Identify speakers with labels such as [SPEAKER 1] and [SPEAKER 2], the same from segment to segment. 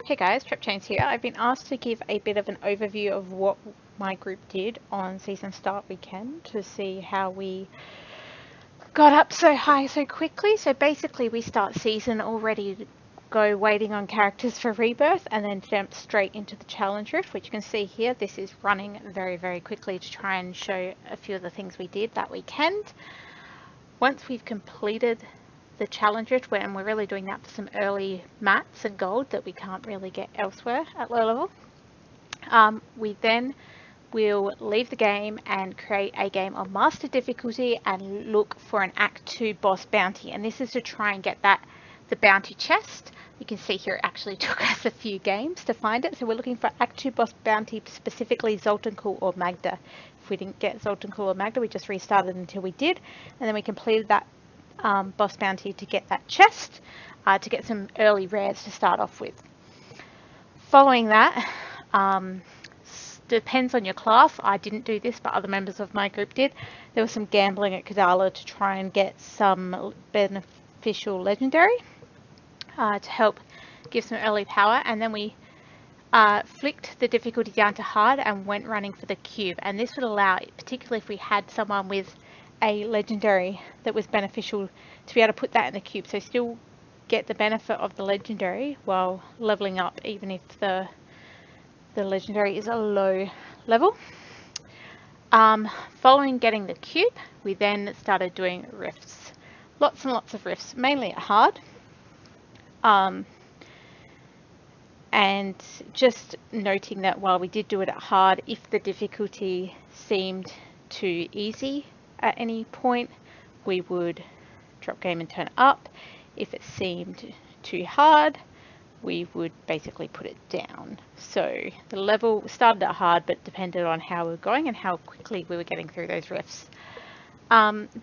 [SPEAKER 1] Hey guys, TrepChains here. I've been asked to give a bit of an overview of what my group did on season start weekend to see how we got up so high so quickly. So basically we start season all ready to go, waiting on characters for rebirth, and then jump straight into the challenge rift, which you can see here. This is running very quickly to try and show a few of the things we did that weekend. Once we've completed the challenge rift, and we're really doing that for some early mats and gold that we can't really get elsewhere at low level, we then will leave the game and create a game of master difficulty and look for an Act 2 boss bounty, and this is to try and get the bounty chest. You can see here it actually took us a few games to find it, so we're looking for Act 2 boss bounty, specifically Zoltankul or Magda. If we didn't get Zoltankul or Magda, we just restarted until we did, and then we completed that boss bounty to get that chest, to get some early rares to start off with. Following that, depends on your class. I didn't do this, but other members of my group did. There was some gambling at Haadesda to try and get some beneficial legendary to help give some early power, and then we flicked the difficulty down to hard and went running for the cube, and this would allow, particularly if we had someone with a legendary that was beneficial, to be able to put that in the cube, so still get the benefit of the legendary while leveling up, even if the legendary is a low level. Following getting the cube, we then started doing rifts, lots and lots of rifts, mainly at hard, and just noting that while we did do it at hard, if the difficulty seemed too easy at any point, we would drop game and turn up. If it seemed too hard, we would basically put it down. So the level started at hard, but depended on how we were going and how quickly we were getting through those rifts.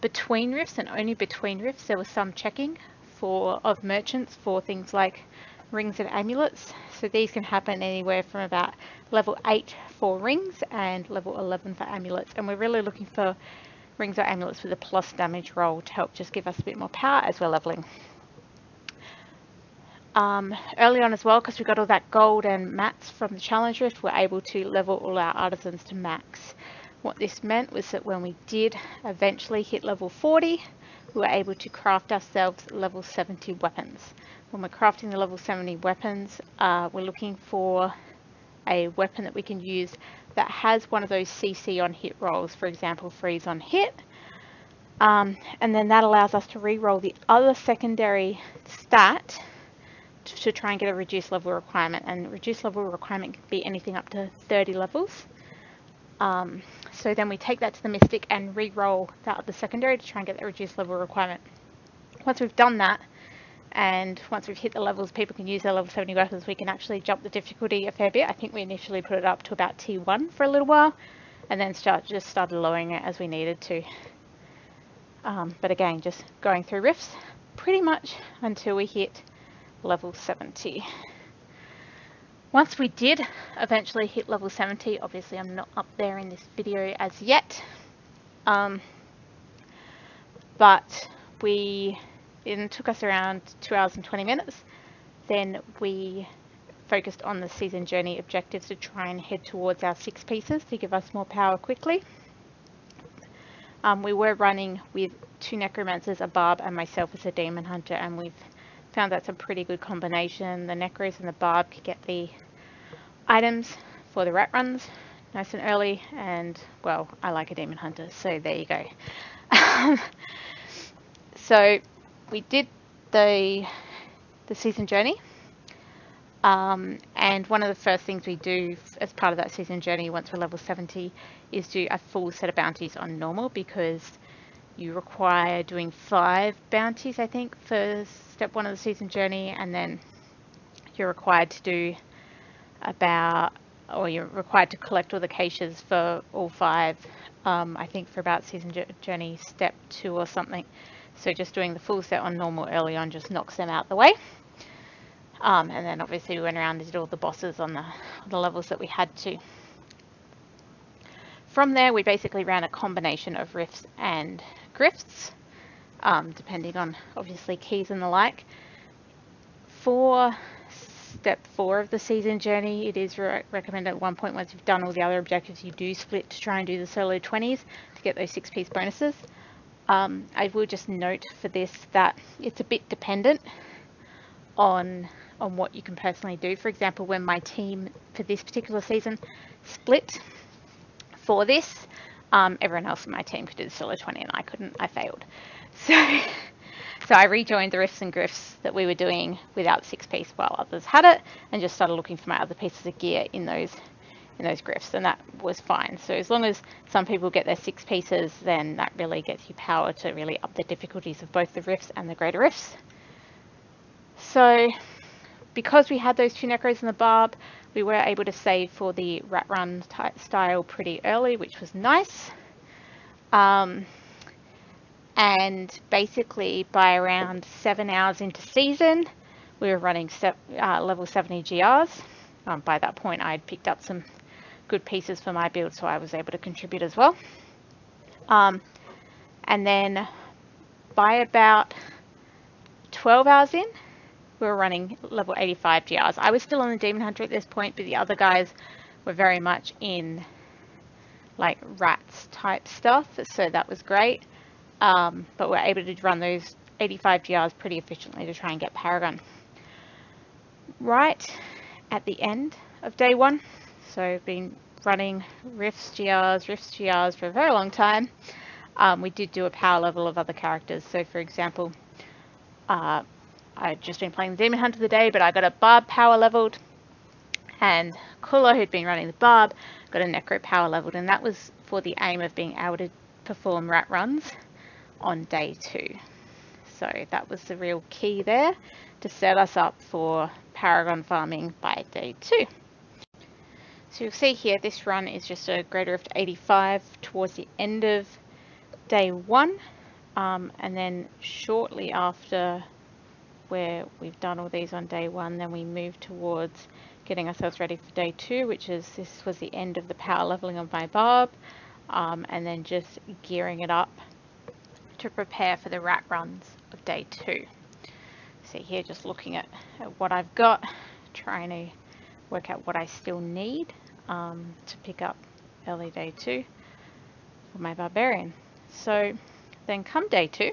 [SPEAKER 1] Between rifts, and only between rifts, there was some checking of merchants for things like rings and amulets. So these can happen anywhere from about level 8 for rings and level 11 for amulets, and we're really looking for rings or amulets with a plus damage roll to help just give us a bit more power as we're leveling. Early on as well, because we got all that gold and mats from the challenge rift, we're able to level all our artisans to max. What this meant was that when we did eventually hit level 40, we were able to craft ourselves level 70 weapons. When we're crafting the level 70 weapons, we're looking for a weapon that we can use that has one of those CC on hit rolls, for example, freeze on hit, and then that allows us to re-roll the other secondary stat to try and get a reduced level requirement, and reduced level requirement can be anything up to 30 levels. So then we take that to the Mystic and re-roll that other secondary to try and get that reduced level requirement. Once we've done that, and once we've hit the levels people can use their level 70 weapons, we can actually jump the difficulty a fair bit. I think we initially put it up to about T1 for a little while, and then just started lowering it as we needed to. But again, just going through rifts pretty much until we hit level 70. Once we did eventually hit level 70, obviously I'm not up there in this video as yet, but it took us around 2 hours and 20 minutes. Then we focused on the season journey objectives to try and head towards our 6 pieces to give us more power quickly. We were running with 2 necromancers, a barb and myself as a demon hunter, and we've found that's a pretty good combination. The necros and the barb could get the items for the rat runs nice and early, and well, I like a demon hunter, so there you go. So we did the season journey, and one of the first things we do as part of that season journey once we're level 70 is do a full set of bounties on normal, because you require doing 5 bounties, I think, for step 1 of the season journey, and then you're required to do you're required to collect all the caches for all 5, I think for about season journey step 2 or something. So just doing the full set on normal early on just knocks them out the way. And then obviously we went around and did all the bosses on the levels that we had to. From there, we basically ran a combination of rifts and grifts, depending on obviously keys and the like. For step 4 of the season journey, it is recommended at one point, once you've done all the other objectives, you do split to try and do the solo 20s to get those 6-piece bonuses. I will just note for this that it's a bit dependent on what you can personally do. For example, when my team for this particular season split for this, everyone else in my team could do the solo 20 and I couldn't. I failed. So I rejoined the rifts and grifts that we were doing without 6-piece while others had it, and just started looking for my other pieces of gear in those grifts, and that was fine. So as long as some people get their 6 pieces, then that really gets you power to really up the difficulties of both the rifts and the greater rifts. So because we had those 2 necros and the barb, we were able to save for the rat run style pretty early, which was nice. And basically by around 7 hours into season, we were running level 70 GRs. By that point, I had picked up some good pieces for my build, so I was able to contribute as well. And then by about 12 hours in, we were running level 85 GRs. I was still on the Demon Hunter at this point, but the other guys were very much in like rats type stuff, so that was great. But we're able to run those 85 GRs pretty efficiently to try and get Paragon. Right at the end of day 1, so I've been running rifts GRs for a very long time. We did do a power level of other characters. So for example, I'd just been playing the Demon Hunter today, but I got a barb power leveled, and Kuller, who'd been running the barb, got a necro power leveled, and that was for the aim of being able to perform rat runs on day 2. So that was the real key there to set us up for Paragon farming by day 2. So you'll see here, this run is just a greater rift 85 towards the end of day 1, and then shortly after, where we've done all these on day 1, then we move towards getting ourselves ready for day 2, which is, this was the end of the power leveling of my barb, and then just gearing it up to prepare for the rat runs of day 2. See here, just looking at what I've got, trying to work out what I still need to pick up early day 2 for my barbarian. So then come day 2,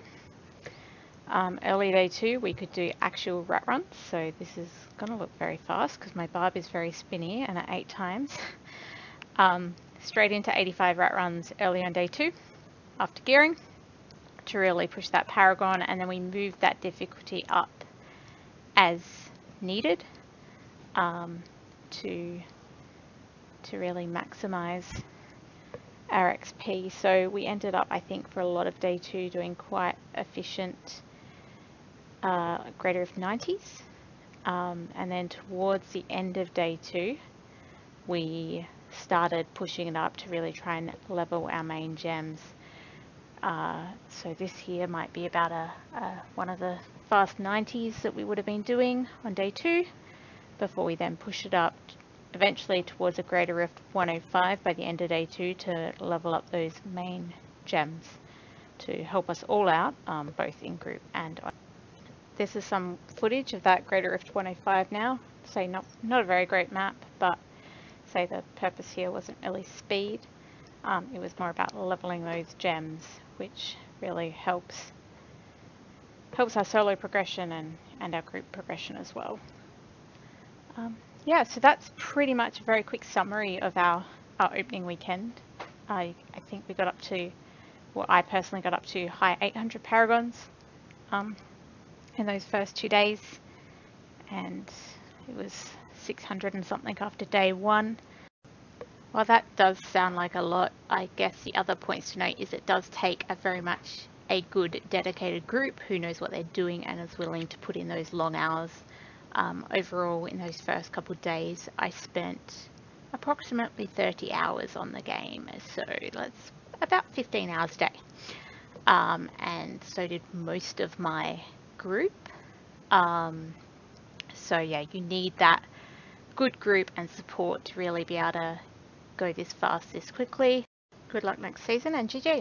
[SPEAKER 1] early day 2, we could do actual rat runs. So this is going to look very fast because my barb is very spinny and at 8 times. Straight into 85 rat runs early on day 2 after gearing to really push that Paragon, and then we move that difficulty up as needed to really maximize our XP. So we ended up, I think, for a lot of day 2 doing quite efficient greater of 90s, and then towards the end of day 2 we started pushing it up to really try and level our main gems. So this here might be about one of the fast 90s that we would have been doing on day 2 before we then push it up eventually towards a greater rift 105 by the end of day 2 to level up those main gems to help us all out, both in group and on. This is some footage of that greater rift 105 now. Say not a very great map, but say the purpose here wasn't really speed. It was more about leveling those gems, which really helps our solo progression and our group progression as well. Yeah, so that's pretty much a very quick summary of our opening weekend. I think we got up to, well, I personally got up to high 800 paragons in those first 2 days, and it was 600 and something after day 1. While that does sound like a lot, I guess the other points to note is it does take very much a good dedicated group who knows what they're doing and is willing to put in those long hours. Overall, in those first couple of days, I spent approximately 30 hours on the game, so that's about 15 hours a day. And so did most of my group. So yeah, you need that good group and support to really be able to go this fast, this quickly. Good luck next season, and GG.